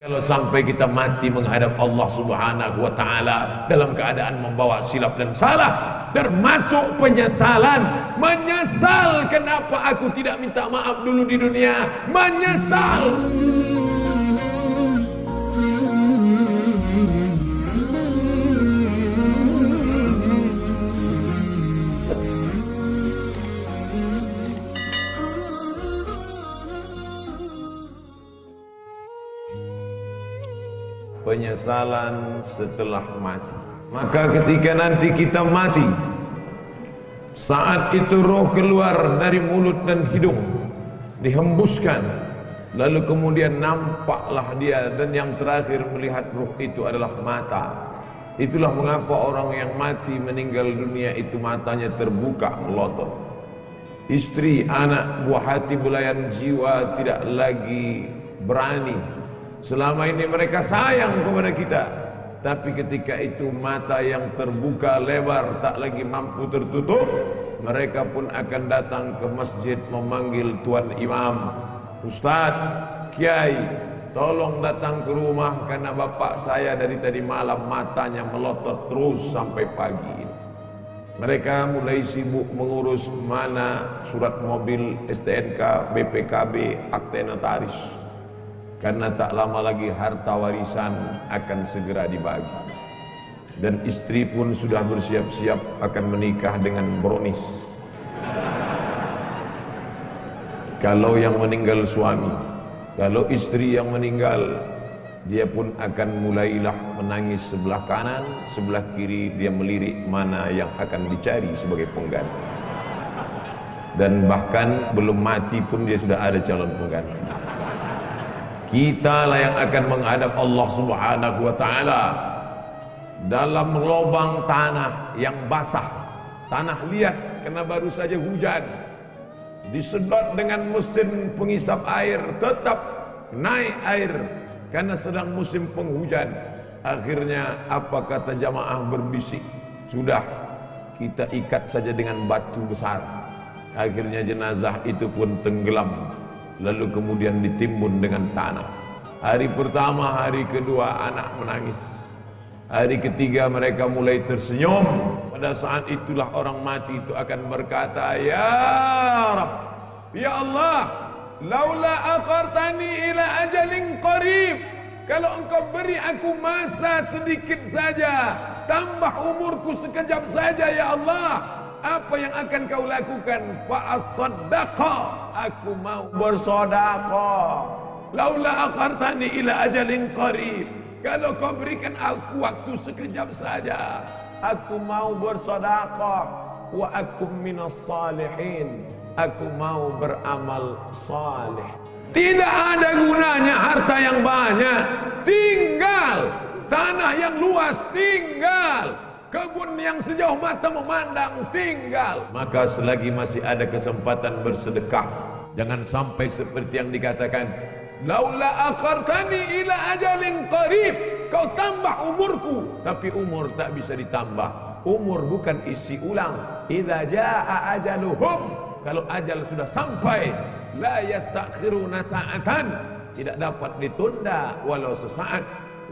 Kalau sampai kita mati menghadap Allah Subhanahu wa Ta'ala dalam keadaan membawa silap dan salah, termasuk penyesalan. Menyesal kenapa aku tidak minta maaf dulu di dunia. Menyesal. Penyesalan setelah mati. Maka ketika nanti kita mati, saat itu roh keluar dari mulut dan hidung, dihembuskan, lalu kemudian nampaklah dia, dan yang terakhir melihat roh itu adalah mata. Itulah mengapa orang yang mati meninggal dunia itu matanya terbuka melotot. Istri, anak, buah hati, belayan jiwa tidak lagi berani. Selama ini mereka sayang kepada kita, tapi ketika itu mata yang terbuka lebar tak lagi mampu tertutup, mereka pun akan datang ke masjid memanggil tuan imam, Ustaz, Kiai, tolong datang ke rumah karena bapak saya dari tadi malam matanya melotot terus sampai pagi. Mereka mulai sibuk mengurus mana surat mobil, STNK, BPKB, akte notaris. Karena tak lama lagi harta warisan akan segera dibagi. Dan istri pun sudah bersiap-siap akan menikah dengan bronis. Kalau yang meninggal suami, kalau istri yang meninggal, dia pun akan mulailah menangis sebelah kanan, sebelah kiri dia melirik mana yang akan dicari sebagai pengganti. Dan bahkan belum mati pun dia sudah ada calon pengganti. Kita lah yang akan menghadap Allah Subhanahu wa Ta'ala dalam lubang tanah yang basah, tanah liat karena baru saja hujan, disedot dengan mesin pengisap air, tetap naik air karena sedang musim penghujan. Akhirnya apa kata jamaah berbisik, sudah kita ikat saja dengan batu besar. Akhirnya jenazah itu pun tenggelam, lalu kemudian ditimbun dengan tanah. Hari pertama, hari kedua anak menangis. Hari ketiga mereka mulai tersenyum. Pada saat itulah orang mati itu akan berkata, Ya Rab, Ya Allah, laula akhartani ila ajalin qarib. Kalau engkau beri aku masa sedikit saja, tambah umurku sekejap saja ya Allah, apa yang akan kau lakukan? Fa'asaddaqa, aku mau bersedekah. Laula akhartani ila ajalin qarib, kalau kau berikan aku waktu sekejap saja, aku mau bersedekah. Wa akum minas salihin, aku mau beramal saleh. Tidak ada gunanya harta yang banyak, tinggal tanah yang luas, tinggal kebun yang sejauh mata memandang, tinggal. Maka selagi masih ada kesempatan bersedekah, jangan sampai seperti yang dikatakan, laula akhartani ila ajalin qarib, kau tambah umurku, tapi umur tak bisa ditambah. Umur bukan isi ulang. Idza jaa ajaluhum, kalau ajal sudah sampai, la yastakhiruna sa'atan, tidak dapat ditunda walau sesaat,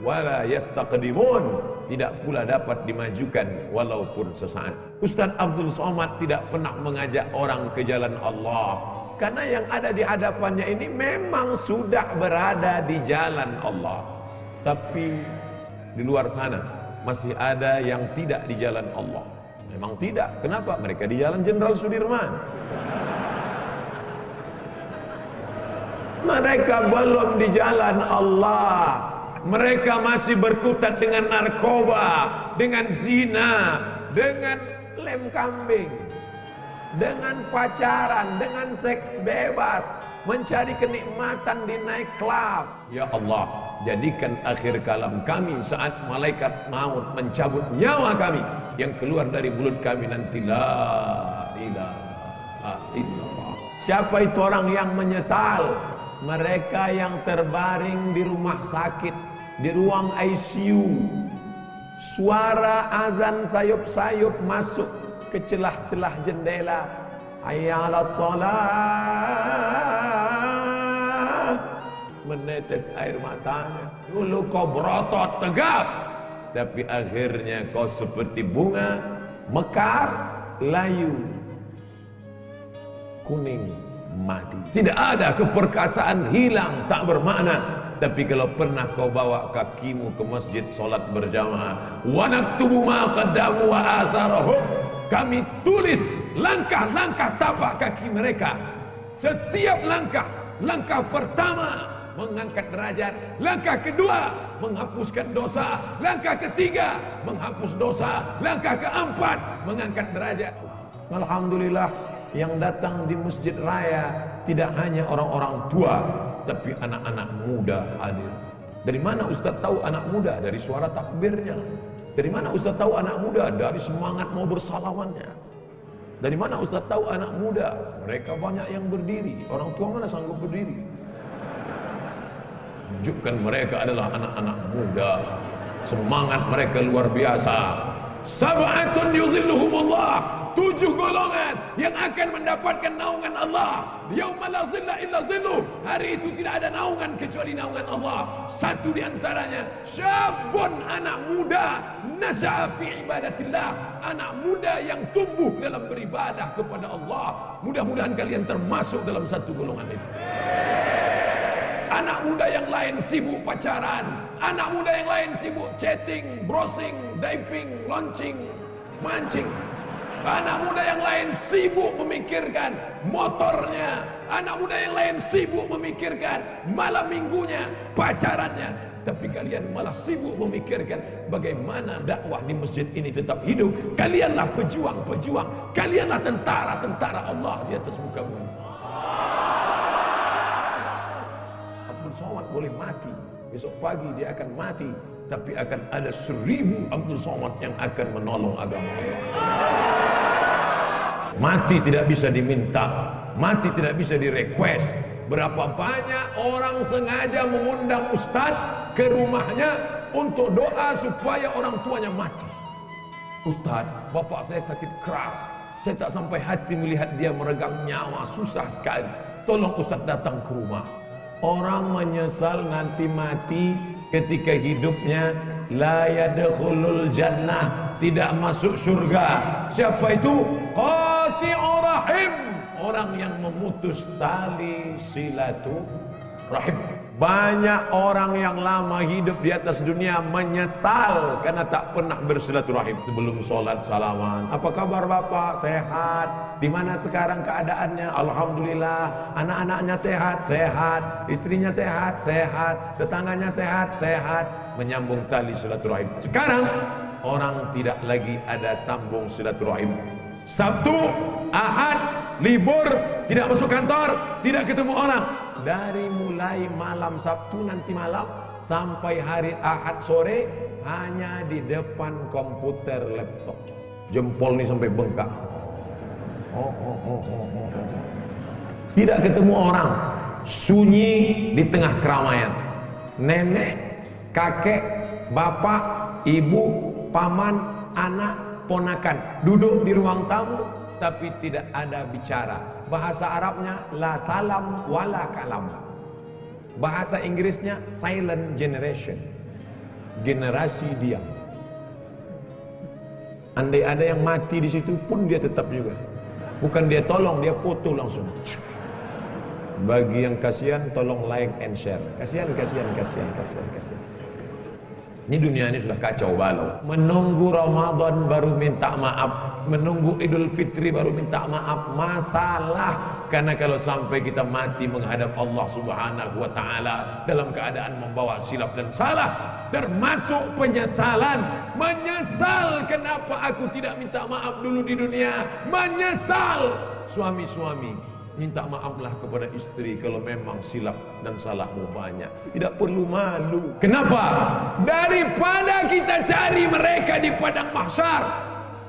wala yastaqdimun, tidak pula dapat dimajukan walaupun sesaat. Ustaz Abdul Somad tidak pernah mengajak orang ke jalan Allah, karena yang ada di hadapannya ini memang sudah berada di jalan Allah. Tapi di luar sana masih ada yang tidak di jalan Allah. Memang tidak. Kenapa? Mereka di jalan Jenderal Sudirman. Mereka belum di jalan Allah. Mereka masih berkutat dengan narkoba, dengan zina, dengan lem kambing, dengan pacaran, dengan seks bebas, mencari kenikmatan di night club. Ya Allah, jadikan akhir kalam kami saat malaikat maut mencabut nyawa kami, yang keluar dari mulut kami nanti la ilaha illallah. Siapa itu orang yang menyesal? Mereka yang terbaring di rumah sakit, di ruang ICU, suara azan sayup-sayup masuk ke celah-celah jendela. Hayya 'alas shalah, menetes air matanya. Dulu kau berotot tegap, tapi akhirnya kau seperti bunga mekar, layu, kuning, mati. Tidak ada keperkasaan hilang, tak bermakna. Tapi kalau pernah kau bawa kakimu ke masjid solat berjamaah, wa naktubu ma qaddamu wa asarahum, kami tulis langkah-langkah tapak kaki mereka. Setiap langkah, langkah pertama mengangkat derajat, langkah kedua menghapuskan dosa, langkah ketiga menghapus dosa, langkah keempat mengangkat derajat. Alhamdulillah, yang datang di masjid raya tidak hanya orang-orang tua, tapi anak-anak muda hadir. Dari mana Ustaz tahu anak muda? Dari suara takbirnya. Dari mana Ustaz tahu anak muda? Dari semangat mau bersalawannya. Dari mana Ustaz tahu anak muda? Mereka banyak yang berdiri. Orang tua mana sanggup berdiri? Tunjukkan mereka adalah anak-anak muda. Semangat mereka luar biasa. Sab'atun yuzilluhumullah, 7 golongan yang akan mendapatkan naungan Allah. Yauma la zilla illa zilluh, hari itu tidak ada naungan kecuali naungan Allah. Satu di antaranya syabun, anak muda, nasha'a fi ibadatillah, anak muda yang tumbuh dalam beribadah kepada Allah. Mudah-mudahan kalian termasuk dalam satu golongan itu. Anak muda yang lain sibuk pacaran, anak muda yang lain sibuk chatting, browsing, diving, launching, mancing. Anak muda yang lain sibuk memikirkan motornya, anak muda yang lain sibuk memikirkan malam minggunya, pacarannya. Tapi kalian malah sibuk memikirkan bagaimana dakwah di masjid ini tetap hidup. Kalianlah pejuang-pejuang, kalianlah tentara-tentara Allah di atas muka bumi. Abdul Somad boleh mati, besok pagi dia akan mati, tapi akan ada 1000 Abdul Somad yang akan menolong agama Allah. Mati tidak bisa diminta, mati tidak bisa direquest. Berapa banyak orang sengaja mengundang ustaz ke rumahnya untuk doa supaya orang tuanya mati. Ustaz, bapak saya sakit keras, saya tak sampai hati melihat dia meregang nyawa, susah sekali. Tolong ustaz datang ke rumah. Orang menyesal nanti mati ketika hidupnya la yadkhulul jannah, tidak masuk surga. Siapa itu? Qati'ur rahim, orang yang memutus tali silaturahim. Banyak orang yang lama hidup di atas dunia menyesal karena tak pernah bersilaturahim. Sebelum sholat salaman, apa kabar bapak? Sehat? Di mana sekarang keadaannya? Alhamdulillah. Anak-anaknya sehat? Sehat. Istrinya sehat? Sehat. Tetangganya sehat? Sehat. Menyambung tali silaturahim. Sekarang orang tidak lagi ada sambung silaturahim. Sabtu, Ahad, libur, tidak masuk kantor, tidak ketemu orang. Dari mulai malam Sabtu nanti malam sampai hari Ahad sore hanya di depan komputer laptop. Jempol ini sampai bengkak. Tidak ketemu orang, sunyi di tengah keramaian. Nenek, kakek, bapak, ibu, paman, anak, ponakan duduk di ruang tamu tapi tidak ada bicara. Bahasa Arabnya la salam wala kalam. Bahasa Inggrisnya silent generation, generasi diam. Andai ada yang mati di situ pun dia tetap juga. Bukan dia tolong, dia foto langsung. Bagi yang kasihan tolong like and share. Kasihan. Ini dunia ini sudah kacau balau. Menunggu Ramadan baru minta maaf, menunggu Idul Fitri baru minta maaf. Masalah. Karena kalau sampai kita mati menghadap Allah Subhanahu wa taala dalam keadaan membawa silap dan salah, termasuk penyesalan. Menyesal kenapa aku tidak minta maaf dulu di dunia. Menyesal. Suami-suami, minta maaflah kepada istri kalau memang silap dan salahmu banyak. Tidak perlu malu. Kenapa? Daripada kita cari mereka di padang mahsyar,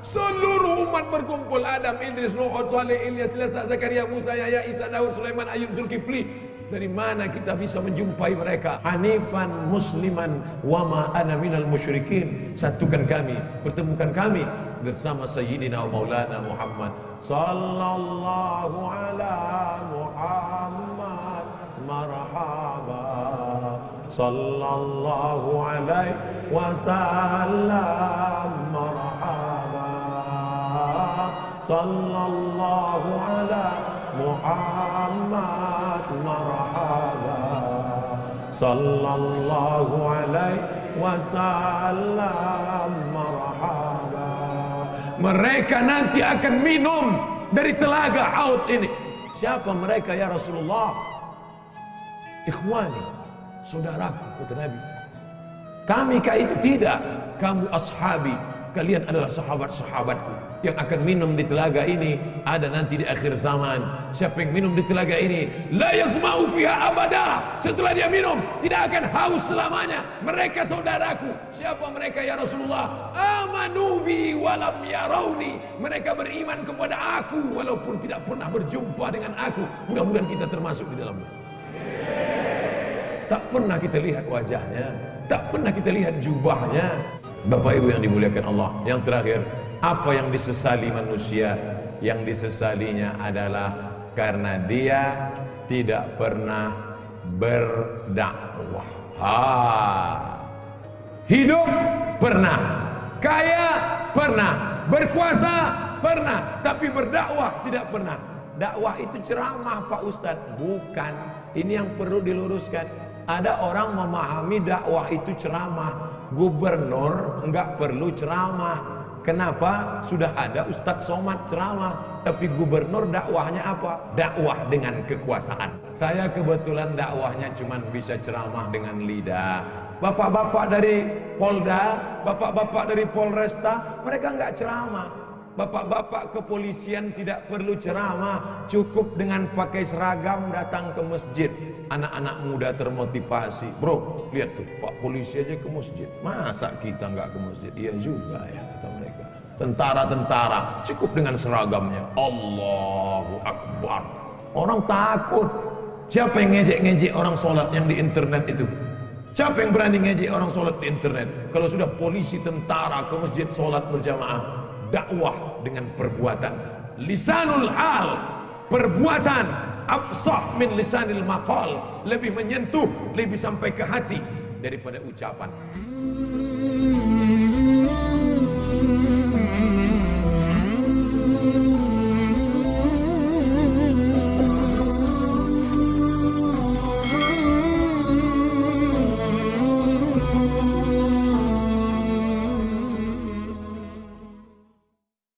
seluruh umat berkumpul, Adam, Idris, Nuh, Saleh, Ilyas, Ilasa, Zakaria, Musa, Yahya, Isa, Daud, Sulaiman, Ayub, Zulkifli. Dari mana kita bisa menjumpai mereka? Hanifan musliman wa ma ana minal musyrikin. Satukan kami, pertemukan kami bersama Sayyidina Maulana Muhammad sallallahu ala Muhammad marhaba. Sallallahu alaihi wasallam marhaba. Sallallahu ala Muhammad marhaba. Sallallahu alaihi wasallam marhaba. Mereka nanti akan minum dari telaga Haud ini. Siapa mereka ya Rasulullah? Ikhwani, saudaraku, kata Nabi. Kami kah itu? Tidak. Kamu ashabi, kalian adalah sahabat-sahabatku yang akan minum di telaga ini. Ada nanti di akhir zaman, siapa yang minum di telaga ini, la yazma'u fiha abada. Setelah dia minum, tidak akan haus selamanya. Mereka saudaraku. Siapa mereka ya Rasulullah? Amanu bi walam yarawni. Mereka beriman kepada aku walaupun tidak pernah berjumpa dengan aku. Mudah-mudahan kita termasuk di dalamnya. Tak pernah kita lihat wajahnya, tak pernah kita lihat jubahnya. Bapak Ibu yang dimuliakan Allah, yang terakhir, apa yang disesali manusia? Yang disesalinya adalah karena dia tidak pernah berdakwah. Hidup pernah, kaya pernah, berkuasa pernah, tapi berdakwah tidak pernah. Dakwah itu ceramah Pak Ustadz? Bukan. Ini yang perlu diluruskan. Ada orang memahami dakwah itu ceramah. Gubernur enggak perlu ceramah. Kenapa? Sudah ada Ustadz Somad ceramah. Tapi gubernur dakwahnya apa? Dakwah dengan kekuasaan. Saya kebetulan dakwahnya cuma bisa ceramah dengan lidah. Bapak-bapak dari Polda, bapak-bapak dari Polresta, mereka enggak ceramah. Bapak-bapak kepolisian tidak perlu ceramah, cukup dengan pakai seragam datang ke masjid. Anak-anak muda termotivasi. Bro, lihat tuh, Pak polisi aja ke masjid. Masa kita nggak ke masjid? Iya juga ya, kata mereka. Tentara-tentara cukup dengan seragamnya. Allahu Akbar. Orang takut. Siapa yang ngejek-ngejek orang sholat yang di internet itu? Siapa yang berani ngejek orang sholat di internet? Kalau sudah polisi, tentara ke masjid sholat berjamaah. Dakwah dengan perbuatan, lisanul hal, perbuatan afsah min lisanil maqal, lebih menyentuh, lebih sampai ke hati daripada ucapan.